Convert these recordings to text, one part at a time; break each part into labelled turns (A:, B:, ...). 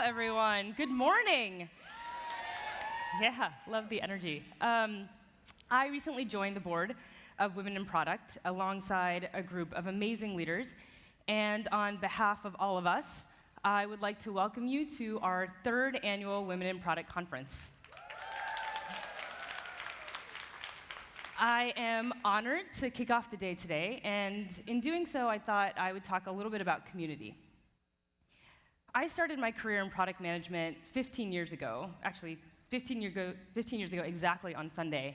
A: everyone. Good morning. Yeah, love the energy. I recently joined the board of Women in Product alongside a group of amazing leaders. And on behalf of all of us, I would like to welcome you to our third annual Women in Product Conference. I am honored to kick off the day today, and in doing so, I thought I would talk a little bit about community. I started my career in product management 15 years ago, actually 15 years ago exactly on Sunday.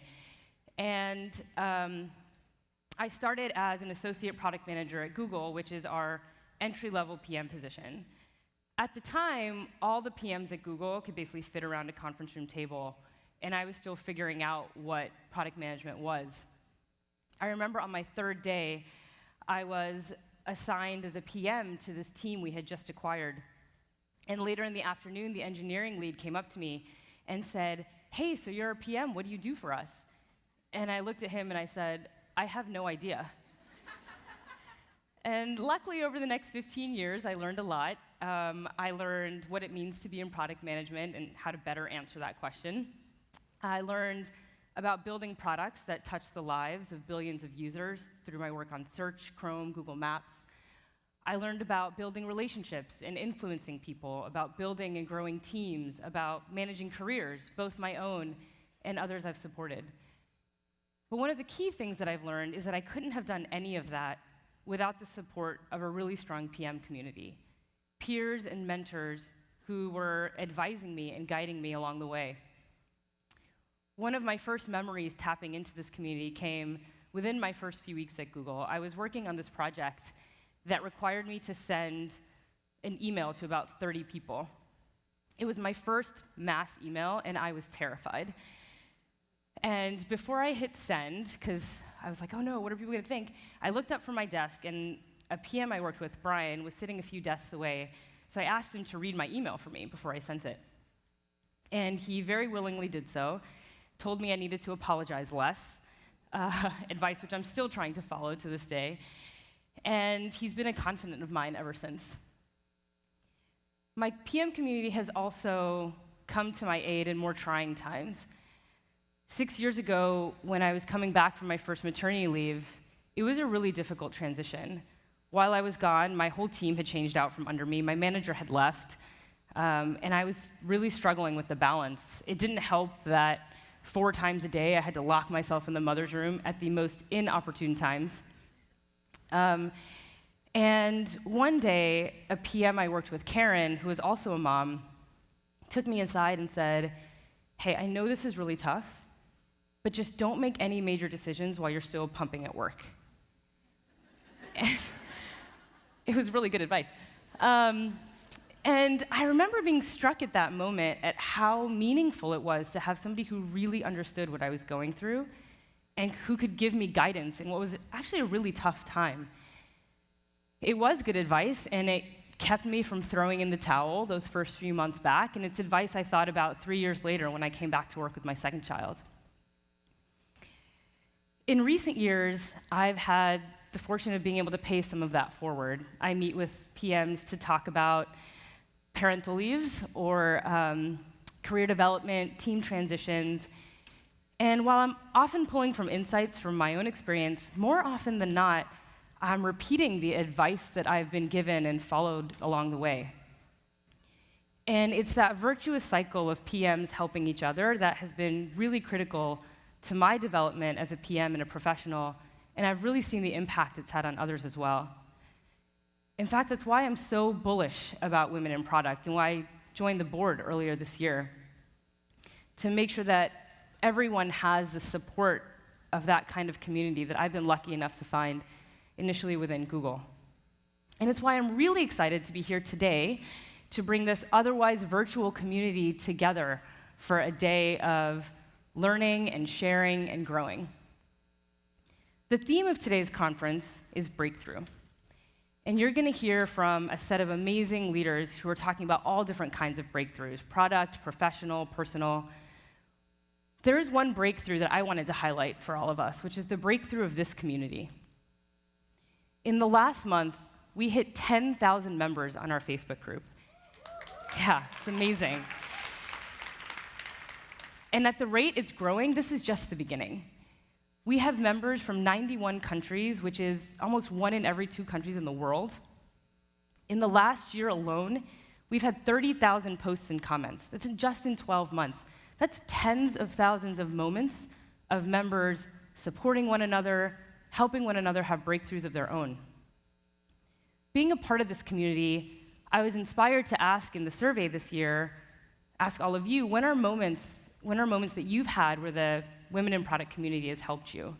A: And I started as an associate product manager at Google, which is our entry-level PM position. At the time, all the PMs at Google could basically fit around a conference room table, and I was still figuring out what product management was. I remember on my third day, I was assigned as a PM to this team we had just acquired. And later in the afternoon, the engineering lead came up to me and said, "Hey, so you're a PM, what do you do for us?" And I looked at him and I said, "I have no idea." And luckily, over the next 15 years, I learned a lot. I learned what it means to be in product management and how to better answer that question. I learned about building products that touch the lives of billions of users through my work on Search, Chrome, Google Maps. I learned about building relationships and influencing people, about building and growing teams, about managing careers, both my own and others I've supported. But one of the key things that I've learned is that I couldn't have done any of that without the support of a really strong PM community, peers and mentors who were advising me and guiding me along the way. One of my first memories tapping into this community came within my first few weeks at Google. I was working on this project that required me to send an email to about 30 people. It was my first mass email, and I was terrified. And before I hit send, because I was like, oh no, what are people gonna think? I looked up from my desk, and a PM I worked with, Brian, was sitting a few desks away. So I asked him to read my email for me before I sent it. And he very willingly did so, told me I needed to apologize less, advice which I'm still trying to follow to this day. And he's been a confidant of mine ever since. My PM community has also come to my aid in more trying times. 6 years ago, when I was coming back from my first maternity leave, it was a really difficult transition. While I was gone, my whole team had changed out from under me. My manager had left, and I was really struggling with the balance. It didn't help that 4 times a day I had to lock myself in the mother's room at the most inopportune times. And one day, a PM I worked with, Karen, who is also a mom, took me aside and said, "Hey, I know this is really tough, but just don't make any major decisions while you're still pumping at work." And it was really good advice. And I remember being struck at that moment at how meaningful it was to have somebody who really understood what I was going through and who could give me guidance in what was actually a really tough time. It was good advice, and it kept me from throwing in the towel those first few months back, and it's advice I thought about 3 years later when I came back to work with my second child. In recent years, I've had the fortune of being able to pay some of that forward. I meet with PMs to talk about parental leaves or career development, team transitions. And while I'm often pulling from insights from my own experience, more often than not, I'm repeating the advice that I've been given and followed along the way. And it's that virtuous cycle of PMs helping each other that has been really critical to my development as a PM and a professional, and I've really seen the impact it's had on others as well. In fact, that's why I'm so bullish about women in product and why I joined the board earlier this year, to make sure that everyone has the support of that kind of community that I've been lucky enough to find initially within Google. And it's why I'm really excited to be here today to bring this otherwise virtual community together for a day of learning and sharing and growing. The theme of today's conference is breakthrough. And you're going to hear from a set of amazing leaders who are talking about all different kinds of breakthroughs: product, professional, personal. There is one breakthrough that I wanted to highlight for all of us, which is the breakthrough of this community. In the last month, we hit 10,000 members on our Facebook group. Yeah, it's amazing. And at the rate it's growing, this is just the beginning. We have members from 91 countries, which is almost 1 in every 2 countries in the world. In the last year alone, we've had 30,000 posts and comments. That's just in 12 months. That's tens of thousands of moments of members supporting one another, helping one another have breakthroughs of their own. Being a part of this community, I was inspired to ask in the survey this year, ask all of you, when are moments that you've had where the women in product community has helped you?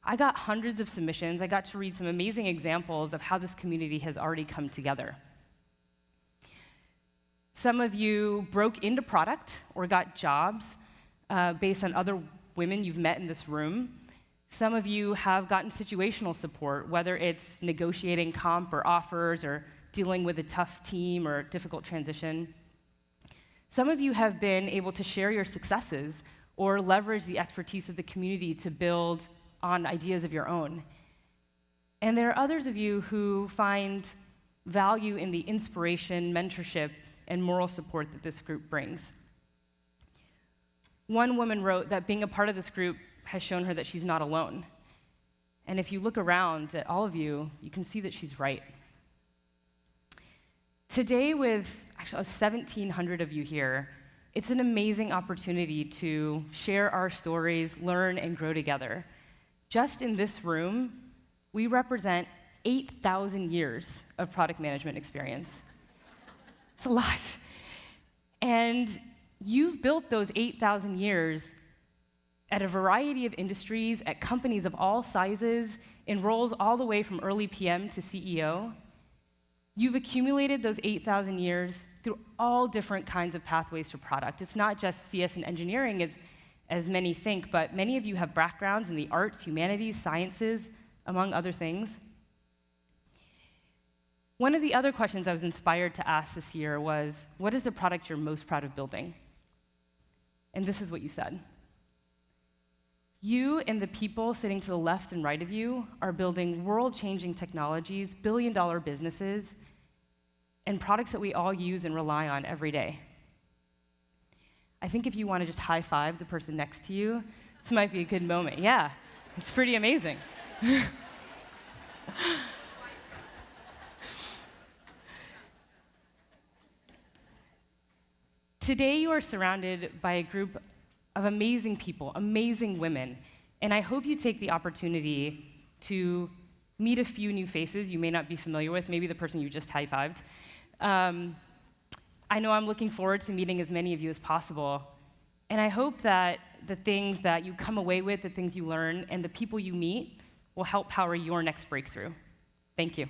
A: I got hundreds of submissions. I got to read some amazing examples of how this community has already come together. Some of you broke into product or got jobs based on other women you've met in this room. Some of you have gotten situational support, whether it's negotiating comp or offers or dealing with a tough team or difficult transition. Some of you have been able to share your successes or leverage the expertise of the community to build on ideas of your own. And there are others of you who find value in the inspiration, mentorship, and moral support that this group brings. One woman wrote that being a part of this group has shown her that she's not alone. And if you look around at all of you, you can see that she's right. Today, with actually 1,700 of you here, it's an amazing opportunity to share our stories, learn, and grow together. Just in this room, we represent 8,000 years of product management experience. It's a lot. And you've built those 8,000 years at a variety of industries, at companies of all sizes, in roles all the way from early PM to CEO. You've accumulated those 8,000 years through all different kinds of pathways to product. It's not just CS and engineering, as many think, but many of you have backgrounds in the arts, humanities, sciences, among other things. One of the other questions I was inspired to ask this year was, what is the product you're most proud of building? And this is what you said. You and the people sitting to the left and right of you are building world-changing technologies, billion-dollar businesses, and products that we all use and rely on every day. I think if you want to just high-five the person next to you, this might be a good moment. Yeah, it's pretty amazing. Today, you are surrounded by a group of amazing people, amazing women, and I hope you take the opportunity to meet a few new faces you may not be familiar with, maybe the person you just high-fived. I know I'm looking forward to meeting as many of you as possible, and I hope that the things that you come away with, the things you learn, and the people you meet will help power your next breakthrough. Thank you.